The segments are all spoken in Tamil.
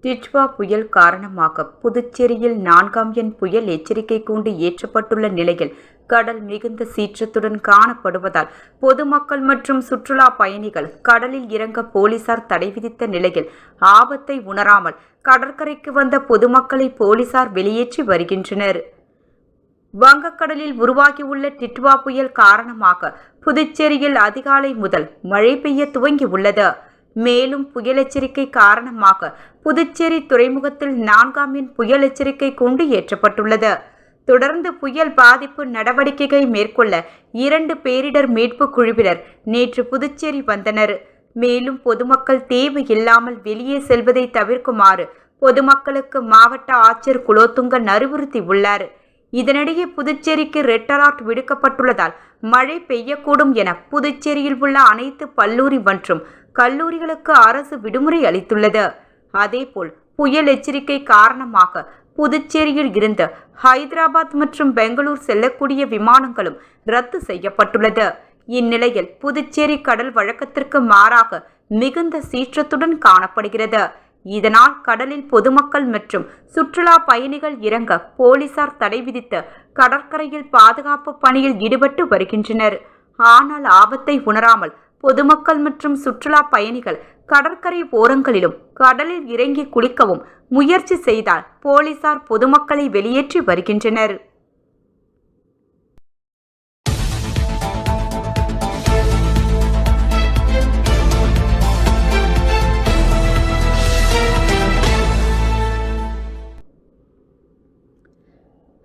டிட்வா புயல் காரணமாக புதுச்சேரியில் 4ஆம் எண் புயல் எச்சரிக்கை கூண்டு ஏற்றப்பட்டுள்ள நிலையில் கடல் மிகுந்த சீற்றத்துடன் காணப்படுவதால் பொதுமக்கள் மற்றும் சுற்றுலா பயணிகள் கடலில் இறங்க போலீசார் தடை விதித்த நிலையில் ஆபத்தை உணராமல் கடற்கரைக்கு வந்த பொதுமக்களை போலீசார் வெளியேற்றி வருகின்றனர். வங்கக்கடலில் உருவாகியுள்ள டிட்வா புயல் காரணமாக புதுச்சேரியில் அதிகாலை முதல் மழை பெய்ய துவங்கியுள்ளது. மேலும் புயல் எச்சரிக்கை காரணமாக புதுச்சேரி துறைமுகத்தில் 4ஆம் எண் புயல் எச்சரிக்கை கூண்டு ஏற்றப்பட்டுள்ளது. தொடர்ந்து புயல் பாதிப்பு நடவடிக்கைகளை மேற்கொள்ள 2 பேரிடர் மீட்பு குழுவினர் நேற்று புதுச்சேரி வந்தனர். மேலும் பொதுமக்கள் தேவையில்லாமல் வெளியே செல்வதை தவிர்க்குமாறு பொதுமக்களுக்கு மாவட்ட ஆட்சியர் குலோத்துங்கன் அறிவுறுத்தியுள்ளார். இதனிடையே புதுச்சேரிக்கு ரெட் அலர்ட் விடுக்கப்பட்டுள்ளதால் மழை பெய்யக்கூடும் என புதுச்சேரியில் உள்ள அனைத்து பள்ளி மற்றும் கல்லூரிகளுக்கு அரசு விடுமுறை அளித்துள்ளது. அதேபோல் புயல் எச்சரிக்கை காரணமாக புதுச்சேரியில் இருந்து ஹைதராபாத் மற்றும் பெங்களூர் செல்லக்கூடிய விமானங்களும் ரத்து செய்யப்பட்டுள்ளது. இந்நிலையில் புதுச்சேரி கடல் வழக்கத்திற்கு மாறாக மிகுந்த சீற்றத்துடன் காணப்படுகிறது. இதனால் கடலில் பொதுமக்கள் மற்றும் சுற்றுலா பயணிகள் இறங்க போலீசார் தடை விதித்து கடற்கரையில் பாதுகாப்பு பணியில் ஈடுபட்டு வருகின்றனர். ஆனால் ஆபத்தை உணராமல் பொதுமக்கள் மற்றும் சுற்றுலா பயணிகள் கடற்கரை ஓரங்களிலும் கடலில் இறங்கி குளிக்கவும் முயற்சி செய்தால் போலீசார் பொதுமக்களை வெளியேற்றி வருகின்றனர்.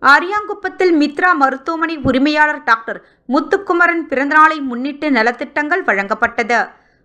அரியாங்குப்பத்தில் மித்ரா மருத்துவமனை உரிமையாளர் டாக்டர் முத்துக்குமரன் பிறந்தநாளை முன்னிட்டு நலத்திட்டங்கள் வழங்கப்பட்டது.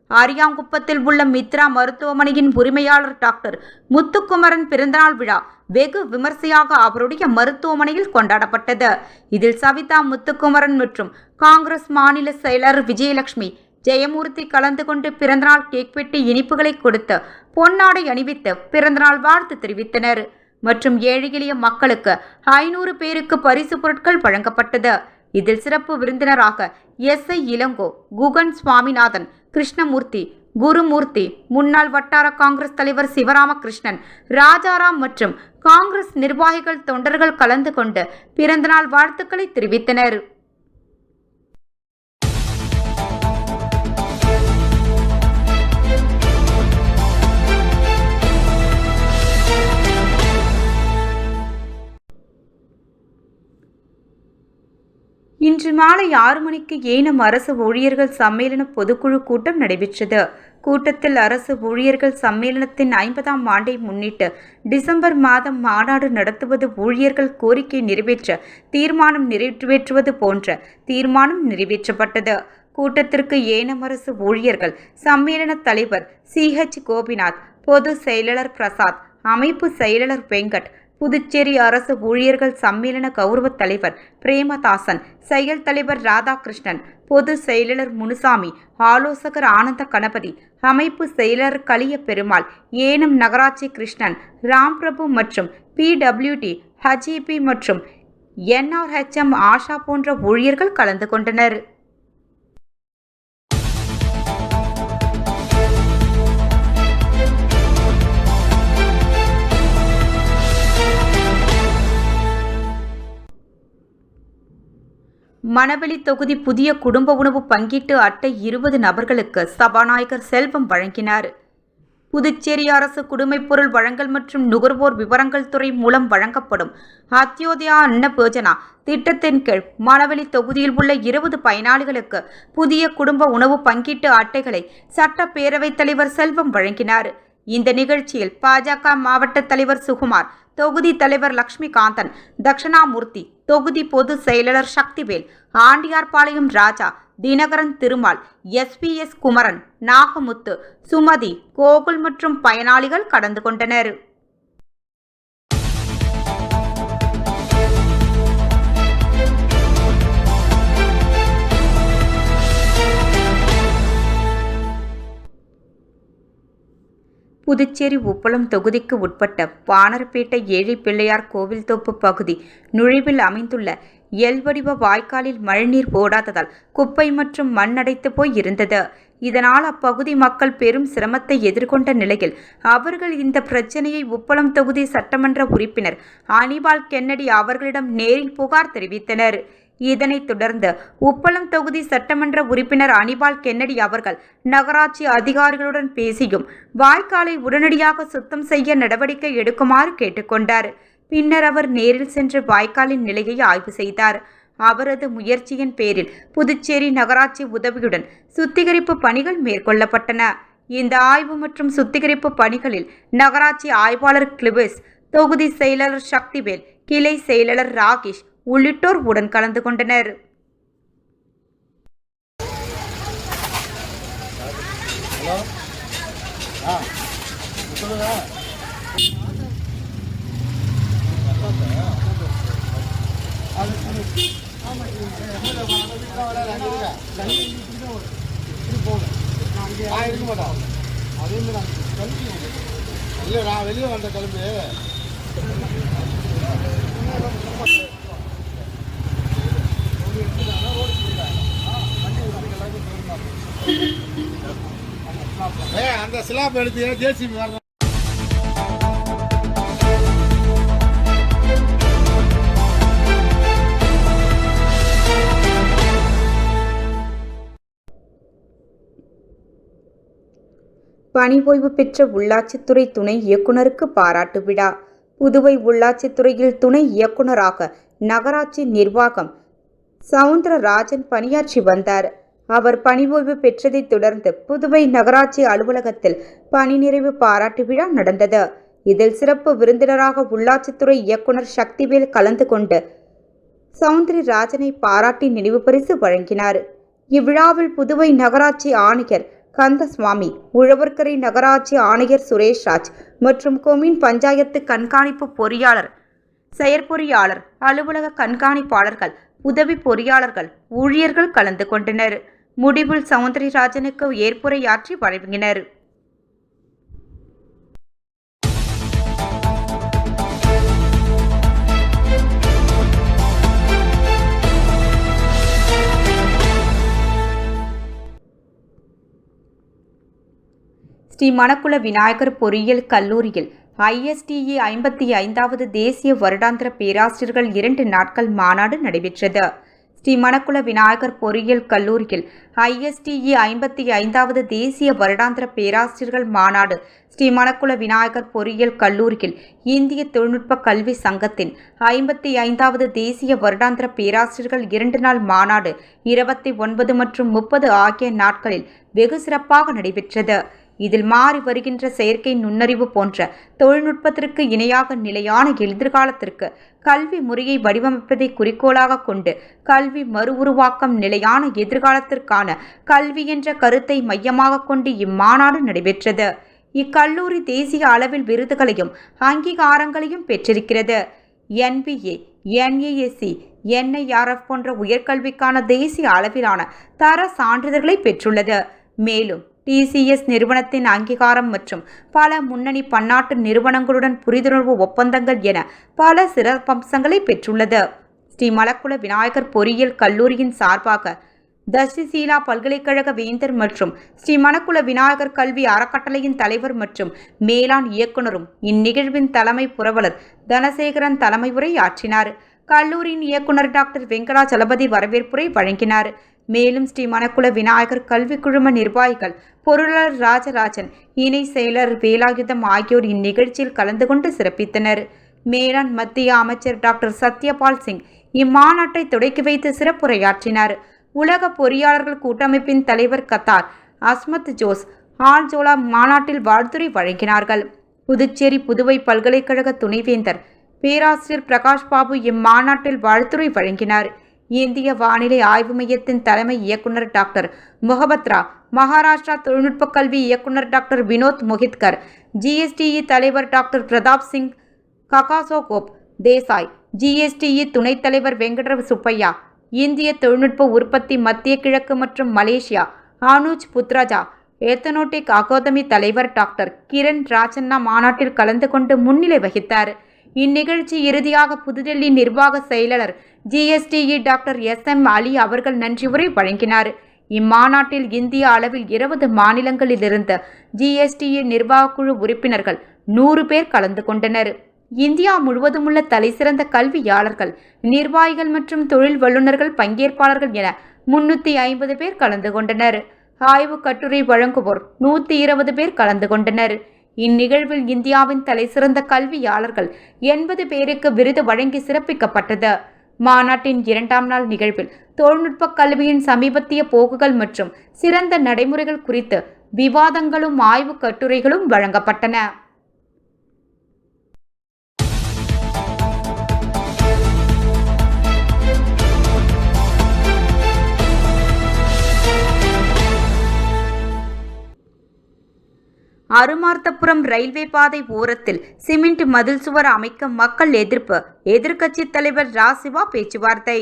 அரியாங்குப்பத்தில் உள்ள மித்ரா மருத்துவமனையின் உரிமையாளர் டாக்டர் முத்துக்குமரன் பிறந்தநாள் விழா வெகு விமர்சையாக அவருடைய மருத்துவமனையில் கொண்டாடப்பட்டது. இதில் சவிதா முத்துக்குமரன் மற்றும் காங்கிரஸ் மாநில செயலர் விஜயலட்சுமி ஜெயமூர்த்தி கலந்து கொண்டு பிறந்தநாள் கேக் வெட்டி இனிப்புகளை கொடுத்து பொன்னாடை அணிவித்து பிறந்தநாள் வாழ்த்து தெரிவித்தனர். மற்றும் ஏழை எளிய மக்களுக்கு 500 பேருக்கு பரிசு பொருட்கள் வழங்கப்பட்டது. இதில் சிறப்பு விருந்தினராக எஸ்.ஐ. இளங்கோ, குகன் சுவாமிநாதன், கிருஷ்ணமூர்த்தி, குருமூர்த்தி, முன்னாள் வட்டார காங்கிரஸ் தலைவர் சிவராமகிருஷ்ணன், ராஜாராம் மற்றும் காங்கிரஸ் நிர்வாகிகள் தொண்டர்கள் கலந்து கொண்டு பிறந்தநாள் வாழ்த்துக்களை தெரிவித்தனர். இன்று மாலை 6 மணிக்கு ஏனம் அரசு ஊழியர்கள் சம்மேளன பொதுக்குழு கூட்டம் நடைபெற்றது. கூட்டத்தில் அரசு ஊழியர்கள் சம்மேளனத்தின் 50ஆம் ஆண்டை முன்னிட்டு டிசம்பர் மாதம் மாநாடு நடத்துவது, ஊழியர்கள் கோரிக்கை நிறைவேற்ற தீர்மானம் நிறைவேற்றுவது போன்ற தீர்மானம் நிறைவேற்றப்பட்டது. கூட்டத்திற்கு ஏனம் அரசு ஊழியர்கள் சம்மேளன தலைவர் CH கோபிநாத், பொது செயலாளர் பிரசாத், அமைப்பு செயலாளர் வெங்கட், புதுச்சேரி அரசு ஊழியர்கள் சம்மேளன கௌரவ தலைவர் பிரேமதாசன், செயல் தலைவர் ராதாகிருஷ்ணன், பொது செயலாளர் முனுசாமி, ஆலோசகர் ஆனந்த கணபதி, அமைப்பு செயலர் கலிய பெருமாள், ஏனம் நகராட்சி கிருஷ்ணன், ராம்பிரபு மற்றும் PWD, HEP மற்றும் NRHM ஆஷா போன்ற ஊழியர்கள் கலந்து கொண்டனர். மணவெளி தொகுதி புதிய குடும்ப உணவு பங்கீட்டு அட்டை 20 நபர்களுக்கு சபாநாயகர் செல்வம் வழங்கினார். புதுச்சேரி அரசு குடிமைப்பொருள் வழங்கல் மற்றும் நுகர்வோர் விவரங்கள் துறை மூலம் வழங்கப்படும் அத்யோதயா அன்ன யோஜனா திட்டத்தின் கீழ் மணவெளி தொகுதியில் உள்ள 20 பயனாளிகளுக்கு புதிய குடும்ப உணவு பங்கீட்டு அட்டைகளை சட்டப்பேரவைத் தலைவர் செல்வம் வழங்கினார். இந்த நிகழ்ச்சியில் பாஜக மாவட்ட தலைவர் சுகுமார், தொகுதி தலைவர் லட்சுமிகாந்தன், தட்சணாமூர்த்தி, தொகுதி பொது செயலாளர் சக்திவேல், ஆண்டியார்பாளையம் ராஜா, தினகரன் திருமால், SPS குமரன், நாகமுத்து, சுமதி, கோகுல் மற்றும் பயனாளிகள் கலந்து கொண்டனர். புதுச்சேரி உப்பளம் தொகுதிக்கு உட்பட்ட பாணர்பேட்டை ஏழை பிள்ளையார் கோவில் தோப்பு பகுதி நுழைவில் அமைந்துள்ள எல் வடிவ வாய்க்காலில் மழைநீர் ஓடாததால் குப்பை மற்றும் மண் அடைத்து போய் இருந்தது. இதனால் அப்பகுதி மக்கள் பெரும் சிரமத்தை எதிர்கொண்ட நிலையில் அவர்கள் இந்த பிரச்சனையை உப்பளம் தொகுதி சட்டமன்ற உறுப்பினர் அனிபால் கென்னடி அவர்களிடம் நேரில் புகார் தெரிவித்தனர். இதனைத் தொடர்ந்து உப்பளம் தொகுதி சட்டமன்ற உறுப்பினர் அனிபால் கென்னடி அவர்கள் நகராட்சி அதிகாரிகளுடன் பேசியும் வாய்க்காலை உடனடியாக சுத்தம் செய்ய நடவடிக்கை எடுக்குமாறு கேட்டுக்கொண்டார். பின்னர் அவர் நேரில் சென்று வாய்க்காலின் நிலையை ஆய்வு செய்தார். அவரது முயற்சியின் பேரில் புதுச்சேரி நகராட்சி உதவியுடன் சுத்திகரிப்பு பணிகள் மேற்கொள்ளப்பட்டன. இந்த ஆய்வு மற்றும் சுத்திகரிப்பு பணிகளில் நகராட்சி ஆய்வாளர் கிளிபிஸ், தொகுதி செயலாளர் சக்திவேல், கிளை செயலாளர் ராகேஷ் உள்ளிட்டோர் உடன் கலந்து கொண்டனர். நான் வெளியே வந்த கிளம்பி அந்த ஸ்லாப் எடுத்து ஜேசிபி வர பணி ஓய்வு பெற்ற உள்ளாட்சித்துறை துணை இயக்குநருக்கு பாராட்டு விழா. புதுவை உள்ளாட்சித்துறையில் துணை இயக்குநராக நகராட்சி நிர்வாகம் சவுந்தரராஜன் பணியாற்றி வந்தார். அவர் பணி ஓய்வு பெற்றதைத் தொடர்ந்து புதுவை நகராட்சி அலுவலகத்தில் பணி நிறைவு பாராட்டு விழா நடந்தது. இதில் சிறப்பு விருந்தினராக உள்ளாட்சித்துறை இயக்குநர் சக்திவேல் கலந்து கொண்டு சவுந்தரராஜனை பாராட்டி நினைவு பரிசு வழங்கினார். இவ்விழாவில் புதுவை நகராட்சி ஆணையர் கந்தசுவாமி, உழவர்கரை நகராட்சி ஆணையர் சுரேஷ்ராஜ் மற்றும் கொம்யூன் பஞ்சாயத்து கண்காணிப்பு பொறியாளர், செயற்பொறியாளர், அலுவலக கண்காணிப்பாளர்கள், உதவி பொறியாளர்கள், ஊழியர்கள் கலந்து கொண்டனர். முடிவில் சவுந்தரராஜனுக்கு ஏற்புரையாற்றி வழங்கினர். ஸ்ரீ மணக்குள விநாயகர் பொறியியல் கல்லூரியில் ISTE 55வது தேசிய வருடாந்திர பேராசிரியர்கள் 2 நாட்கள் மாநாடு நடைபெற்றது. ஸ்ரீ மணக்குள விநாயகர் பொறியியல் கல்லூரியில் ISTE 55வது தேசிய வருடாந்திர பேராசிரியர்கள் மாநாடு ஸ்ரீ மணக்குள விநாயகர் பொறியியல் கல்லூரியில் இந்திய தொழில்நுட்ப கல்வி சங்கத்தின் 55வது தேசிய வருடாந்திர பேராசிரியர்கள் 2 நாள் மாநாடு 29 மற்றும் 30 ஆகிய நாட்களில் வெகு சிறப்பாக நடைபெற்றது. இதில் மாறி வருகின்ற செயற்கை நுண்ணறிவு போன்ற தொழில்நுட்பத்திற்கு இணையாக நிலையான எதிர்காலத்திற்கு கல்வி முறையை வடிவமைப்பதை குறிக்கோளாக கொண்டு கல்வி மறு உருவாக்கம் நிலையான எதிர்காலத்திற்கான கல்வி என்ற கருத்தை மையமாக கொண்டு இம்மாநாடு நடைபெற்றது. இக்கல்லூரி தேசிய அளவில் விருதுகளையும் அங்கீகாரங்களையும் பெற்றிருக்கிறது. NBA, NASC, NIRF போன்ற உயர்கல்விக்கான தேசிய அளவிலான தர சான்றிதழ்களை பெற்றுள்ளது. மேலும் TCS நிறுவனத்தின் அங்கீகாரம் மற்றும் பல முன்னணி பன்னாட்டு நிறுவனங்களுடன் புரிந்துணர்வு ஒப்பந்தங்கள் என பல சிறப்பம்சங்களை பெற்றுள்ளது. ஸ்ரீ மணக்குள விநாயகர் பொறியியல் கல்லூரியின் சார்பாக தட்சிசீலா பல்கலைக்கழக வேந்தர் மற்றும் ஸ்ரீ மணக்குள விநாயகர் கல்வி அறக்கட்டளையின் தலைவர் மற்றும் மேலாண் இயக்குநரும் இந்நிகழ்வின் தலைமை புரவலர் தனசேகரன் தலைமை உரை ஆற்றினார். கல்லூரியின் இயக்குநர் டாக்டர் வெங்கடாச்சலபதி வரவேற்புரை வழங்கினார். மேலும் ஸ்ரீ மணக்குள விநாயகர் கல்வி குழும நிர்வாகிகள், பொருளாளர் ராஜராஜன், இணை செயலர் வேலாயுதம் ஆகியோர் இந்நிகழ்ச்சியில் கலந்து கொண்டு சிறப்பித்தனர். மேலாண் மத்திய அமைச்சர் டாக்டர் சத்யபால் சிங் இம்மாநாட்டை தொடக்கி வைத்து சிறப்புரையாற்றினார். உலக பொறியாளர்கள் கூட்டமைப்பின் தலைவர் கத்தார் அஸ்மத் ஜோஸ் ஆல்ஜோலா மாநாட்டில் வாழ்த்துரை வழங்கினார்கள். புதுச்சேரி புதுவை பல்கலைக்கழக துணைவேந்தர் பேராசிரியர் பிரகாஷ் பாபு இம்மாநாட்டில் வாழ்த்துரை வழங்கினார். இந்திய வானிலை ஆய்வு மையத்தின் தலைமை இயக்குநர் டாக்டர் முகபத்ரா, மகாராஷ்டிரா தொழில்நுட்ப கல்வி இயக்குநர் டாக்டர் வினோத் மொஹித்கர், GSTE தலைவர் டாக்டர் பிரதாப் சிங் ககாசோகோப் தேசாய், GSTE துணைத் தலைவர் வெங்கட சுப்பையா, இந்திய தொழில்நுட்ப உற்பத்தி மத்திய கிழக்கு மற்றும் மலேசியா அனுஜ் புத்ராஜா, ஏத்தனோட்டிக் அகாதமி தலைவர் டாக்டர் கிரண் ராஜண்ணா மாநாட்டில் கலந்து கொண்டு முன்னிலை வகித்தார். இந்நிகழ்ச்சி இறுதியாக புதுடெல்லி நிர்வாக செயலாளர் GSTE டாக்டர் SM அலி அவர்கள் நன்றி உரை வழங்கினார். இம்மாநாட்டில் இந்திய அளவில் 20 மாநிலங்களிலிருந்து GSTA நிர்வாகக்குழு உறுப்பினர்கள் 100 பேர் கலந்து கொண்டனர். இந்தியா முழுவதும் உள்ள தலைசிறந்த கல்வியாளர்கள், நிர்வாகிகள் மற்றும் தொழில் வல்லுநர்கள், பங்கேற்பாளர்கள் என 350 பேர் கலந்து கொண்டனர். ஆய்வு கட்டுரை வழங்குவோர் 120 பேர் கலந்து கொண்டனர். இந்நிகழ்வில் இந்தியாவின் தலைசிறந்த கல்வியாளர்கள் 80 பேருக்கு விருது வழங்கி சிறப்பிக்கப்பட்டது. மாநாட்டின் 2ஆம் நாள் நிகழ்வில் தொழில்நுட்ப கல்வியின் சமீபத்திய போக்குகள் மற்றும் சிறந்த நடைமுறைகள் குறித்து விவாதங்களும் ஆய்வு கட்டுரைகளும் வழங்கப்பட்டன. அருமார்த்தபுரம் ரயில்வே பாதை ஓரத்தில் சிமெண்ட் மதில் சுவர் அமைக்க மக்கள் எதிர்ப்பு. எதிர்க்கட்சி தலைவர் ராசிவா பேச்சுவார்த்தை.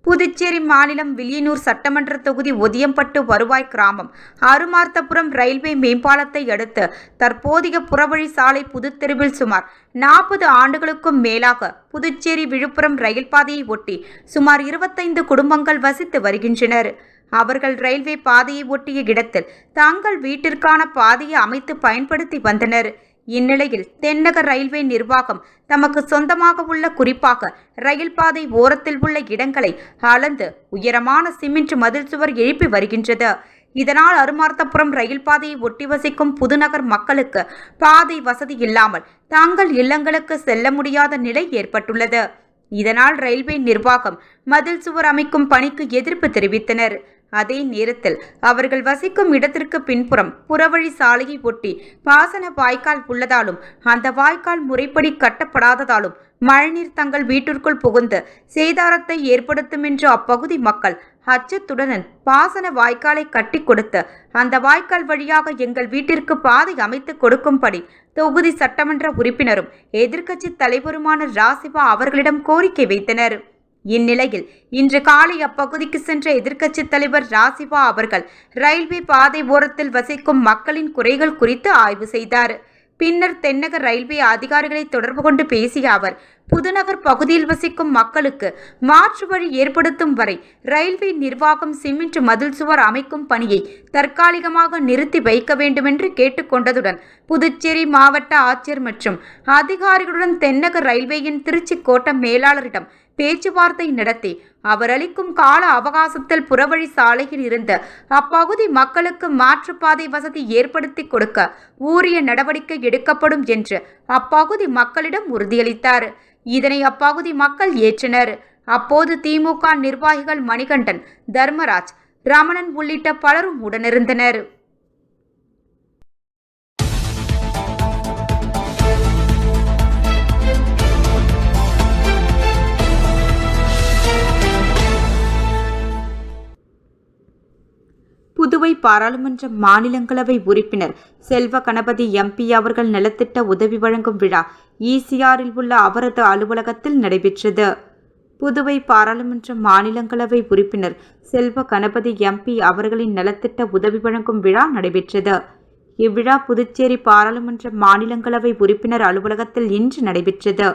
புதுச்சேரி மாநிலம் வில்லியனூர் சட்டமன்ற தொகுதி ஒதியம்பட்டு வருவாய் கிராமம் அருமார்த்தபுரம் ரயில்வே மேம்பாலத்தை அடுத்து தற்போதைய புறவழி சாலை புதுத்தெருவில் சுமார் 40 ஆண்டுகளுக்கும் மேலாக புதுச்சேரி விழுப்புரம் ரயில் பாதையை ஒட்டி சுமார் 25 குடும்பங்கள் வசித்து வருகின்றனர். அவர்கள் ரயில்வே பாதையை ஒட்டிய இடத்தில் தங்கள் வீட்டிற்கான பாதையை அமைத்து பயன்படுத்தி வந்தனர். இந்நிலையில் தென்னக ரயில்வே நிர்வாகம் தமக்கு சொந்தமாக உள்ள, குறிப்பாக ரயில் பாதை ஓரத்தில் உள்ள இடங்களை அளந்து உயரமான சிமெண்ட் மதில் சுவர் எழுப்பி வருகின்றது. இதனால் அருமார்த்தபுரம் ரயில் பாதையை ஒட்டி வசிக்கும் புதுநகர் மக்களுக்கு பாதை வசதி இல்லாமல் தங்கள் இல்லங்களுக்கு செல்ல முடியாத நிலை ஏற்பட்டுள்ளது. இதனால் ரயில்வே நிர்வாகம் மதில் சுவர் அமைக்கும் பணிக்கு எதிர்ப்பு தெரிவித்தனர். அதே நேரத்தில் அவர்கள் வசிக்கும் இடத்திற்கு பின்புறம் புறவழி சாலையை ஒட்டி பாசன வாய்க்கால் உள்ளதாலும் அந்த வாய்க்கால் முறைப்படி கட்டப்படாததாலும் மழைநீர் தங்கள் வீட்டிற்குள் புகுந்து சேதாரத்தை ஏற்படுத்தும் என்று அப்பகுதி மக்கள் அச்சத்துடன் பாசன வாய்க்காலை கட்டி கொடுத்து அந்த வாய்க்கால் வழியாக எங்கள் வீட்டிற்கு பாதை அமைத்து கொடுக்கும்படி தொகுதி சட்டமன்ற உறுப்பினரும் எதிர்க்கட்சி தலைவருமான ராசிவா அவர்களிடம் கோரிக்கை வைத்தனர். இந்நிலையில் இன்று காலை அப்பகுதிக்கு சென்ற எதிர்க்கட்சி தலைவர் ராசிவா அவர்கள் ரயில்வே பாதை ஓரத்தில் வசிக்கும் மக்களின் குறைகள் குறித்து ஆய்வு செய்தார். பின்னர் தென்னக ரயில்வே அதிகாரிகளை தொடர்பு கொண்டு பேசிய அவர், புதுநகர் பகுதியில் வசிக்கும் மக்களுக்கு மாற்று வழி ஏற்படுத்தும் வரை ரயில்வே நிர்வாகம் சிமெண்ட் மதில் சுவர் அமைக்கும் பணியை தற்காலிகமாக நிறுத்தி வைக்க வேண்டுமென்று கேட்டுக்கொண்டதுடன் புதுச்சேரி மாவட்ட ஆட்சியர் மற்றும் அதிகாரிகளுடன் தென்னக ரயில்வேயின் திருச்சி கோட்ட மேலாளரிடம் பேச்சுவார்த்தை நடத்தி அவர் அளிக்கும் கால அவகாசத்தில் புறவழி சாலையில் இருந்த அப்பகுதி மக்களுக்கு மாற்றுப்பாதை வசதி ஏற்படுத்தி கொடுக்க உரிய நடவடிக்கை எடுக்கப்படும் என்று அப்பகுதி மக்களிடம் உறுதியளித்தார். இதனை அப்பகுதி மக்கள் ஏற்றனர். அப்போது திமுக நிர்வாகிகள் மணிகண்டன், தர்மராஜ், ரமணன் உள்ளிட்ட பலரும் உடனிருந்தனர். புதுவை பாராளுமன்ற மாநிலங்களவை உறுப்பினர் செல்வ கணபதி MP அவர்கள் நலத்திட்ட உதவி வழங்கும் விழா ECRயில் உள்ள அவரது அலுவலகத்தில் நடைபெற்றது. புதுவை பாராளுமன்ற மாநிலங்களவை உறுப்பினர் செல்வ கணபதி MP அவர்களின் நலத்திட்ட உதவி வழங்கும் விழா நடைபெற்றது. இவ்விழா புதுச்சேரி பாராளுமன்ற மாநிலங்களவை உறுப்பினர் அலுவலகத்தில் இன்று நடைபெற்றது.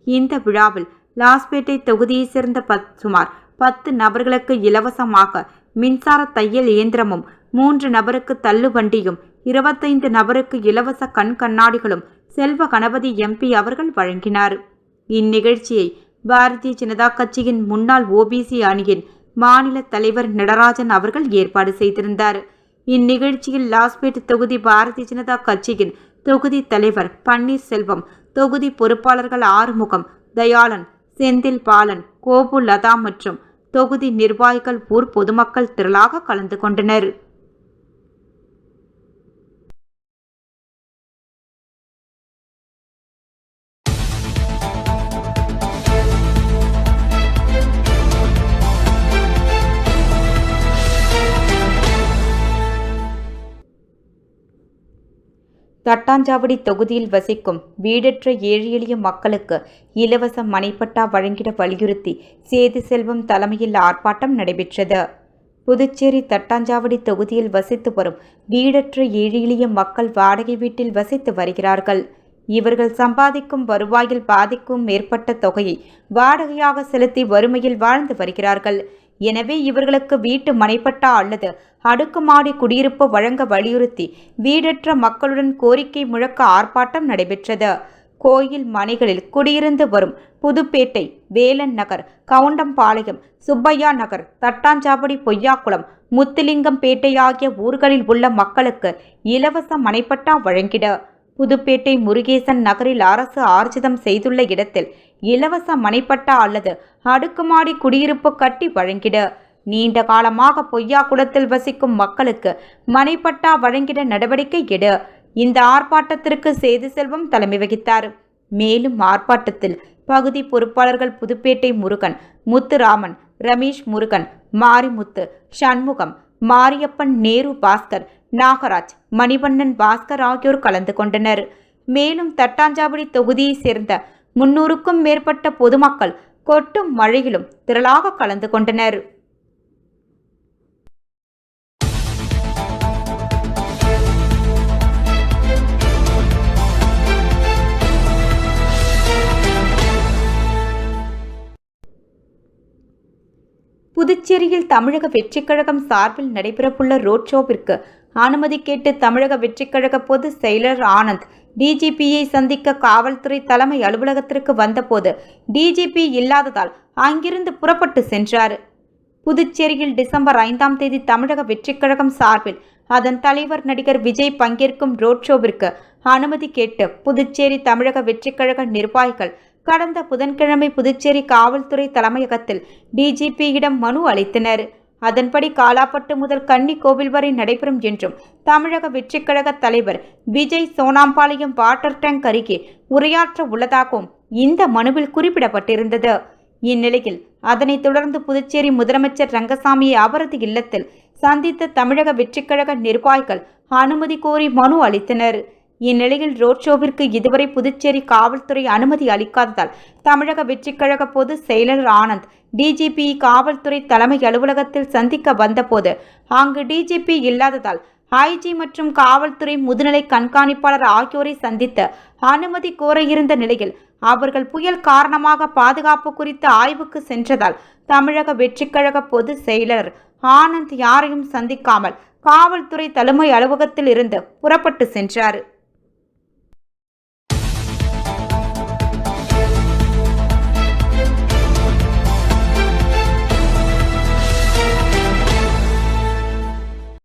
இந்த விழாவில் லாஸ்பேட்டை தொகுதியைச் சேர்ந்த சுமார் 10 நபர்களுக்கு இலவசமாக மின்சார தையல் இயந்திரமும், 3 நபருக்கு தள்ளு வண்டியும், 25 நபருக்கு இலவச கண் கண்ணாடிகளும் செல்வ கணபதி MP அவர்கள் வழங்கினார். இந்நிகழ்ச்சியை பாரதிய ஜனதா கட்சியின் முன்னாள் OBC அணியின் மாநில தலைவர் நடராஜன் அவர்கள் ஏற்பாடு செய்திருந்தார். இந்நிகழ்ச்சியில் லாஸ்பேட் தொகுதி பாரதிய ஜனதா கட்சியின் தொகுதி தலைவர் பன்னீர்செல்வம், தொகுதி பொறுப்பாளர்கள் ஆறுமுகம், தயாளன், செந்தில் பாலன், கோபு லதா மற்றும் தொகுதி நிர்வாகிகள், ஊர் பொதுமக்கள் திரளாக கலந்து கொண்டனர். தட்டாஞ்சாவடி தொகுதியில் வசிக்கும் வீடற்ற ஏழை எளிய மக்களுக்கு இலவச மனைப்பட்டா வழங்கிட வலியுறுத்தி சேது செல்வம் தலைமையில் ஆர்ப்பாட்டம் நடைபெற்றது. புதுச்சேரி தட்டாஞ்சாவடி தொகுதியில் வசித்து வரும் வீடற்ற ஏழை எளிய மக்கள் வாடகை வீட்டில் வசித்து வருகிறார்கள். இவர்கள் சம்பாதிக்கும் வருவாயில் பாதிக்கும் மேற்பட்ட தொகையை வாடகையாக செலுத்தி வறுமையில் வாழ்ந்து வருகிறார்கள். எனவே இவர்களுக்கு வீட்டு மனைப்பட்டா அல்லது அடுக்குமாடி குடியிருப்பு வழங்க வலியுறுத்தி வீடற்ற மக்களுடன் கோரிக்கை முழக்க ஆர்ப்பாட்டம் நடைபெற்றது. கோயில் மனைகளில் குடியிருந்து வரும் புதுப்பேட்டை, வேலன் நகர், கவுண்டம்பாளையம், சுப்பையா நகர், தட்டாஞ்சாவடி, பொய்யாக்குளம், முத்துலிங்கம்பேட்டை ஆகிய ஊர்களில் உள்ள மக்களுக்கு இலவச மனைப்பட்டா வழங்கிட. புதுப்பேட்டை முருகேசன் நகரில் அரசு ஆர்ஜிதம் செய்துள்ள இடத்தில் இலவச மனைப்பட்டா அல்லது அடுக்குமாடி குடியிருப்பு கட்டி வழங்கிட. நீண்ட காலமாக பொய்யாக்குளத்தில் வசிக்கும் மக்களுக்கு மனைப்பட்டா வழங்கிட நடவடிக்கை எடு. இந்த ஆர்ப்பாட்டத்திற்கு சேது செல்வம் தலைமை வகித்தார். மேலும் ஆர்ப்பாட்டத்தில் பகுதி பொறுப்பாளர்கள் புதுப்பேட்டை முருகன், முத்துராமன், ரமேஷ் முருகன், மாரிமுத்து, சண்முகம், மாரியப்பன், நேரு பாஸ்கர், நாகராஜ், மணிவண்ணன் பாஸ்கர் ஆகியோர் கலந்து கொண்டனர். மேலும் தட்டாஞ்சாவடி தொகுதியை சேர்ந்த 300க்கும் மேற்பட்ட பொதுமக்கள் கொட்டும் மழையிலும் திரளாக கலந்து கொண்டனர். புதுச்சேரியில் தமிழக வெற்றிக் கழகம் சார்பில் நடைபெறவுள்ள ரோட் ஷோவிற்கு அனுமதி கேட்டு தமிழக வெற்றிக் கழக பொதுச் செயலர் ஆனந்த் டிஜிபியை சந்திக்க காவல்துறை தலைமை அலுவலகத்திற்கு வந்தபோது டிஜிபி இல்லாததால் அங்கிருந்து புறப்பட்டு சென்றார். புதுச்சேரியில் டிசம்பர் 5ஆம் தேதி தமிழக வெற்றிக் கழகம் சார்பில் அதன் தலைவர் நடிகர் விஜய் பங்கேற்கும் ரோட் ஷோவிற்கு அனுமதி கேட்டு புதுச்சேரி தமிழக வெற்றிக் கழக நிர்வாகிகள் கடந்த புதன்கிழமை புதுச்சேரி காவல்துறை தலைமையகத்தில் டிஜிபியிடம் மனு அளித்தனர். அதன்படி காலாப்பட்டு முதல் கன்னிக்கோவில் வரை நடைபெறும் என்றும் தமிழக வெற்றிக் கழக தலைவர் விஜய் சோனாம்பாளையம் வாட்டர் டேங்க் அருகே உரையாற்ற உள்ளதாகவும் இந்த மனுவில் குறிப்பிடப்பட்டிருந்தது. இந்நிலையில் அதனைத் தொடர்ந்து புதுச்சேரி முதலமைச்சர் ரங்கசாமியை அவரது இல்லத்தில் சந்தித்த தமிழக வெற்றிக் கழக நிர்வாகிகள் அனுமதி கோரி மனு அளித்தனர். இந்நிலையில் ரோட் ஷோவிற்கு இதுவரை புதுச்சேரி காவல்துறை அனுமதி அளிக்காததால் தமிழக வெற்றிக் கழக பொதுச் செயலர் ஆனந்த் டிஜிபி காவல்துறை தலைமை அலுவலகத்தில் சந்திக்க வந்தபோது அங்கு டிஜிபி இல்லாததால் ஐஜி மற்றும் காவல்துறை முதுநிலை கண்காணிப்பாளர் ஆகியோரை சந்தித்து அனுமதி கோர இருந்த நிலையில் அவர்கள் புயல் காரணமாக பாதுகாப்பு குறித்த ஆய்வுக்கு சென்றதால் தமிழக வெற்றிக் கழக பொதுச் செயலர் ஆனந்த் யாரையும் சந்திக்காமல் காவல்துறை தலைமை அலுவலகத்தில் இருந்து புறப்பட்டு சென்றார்.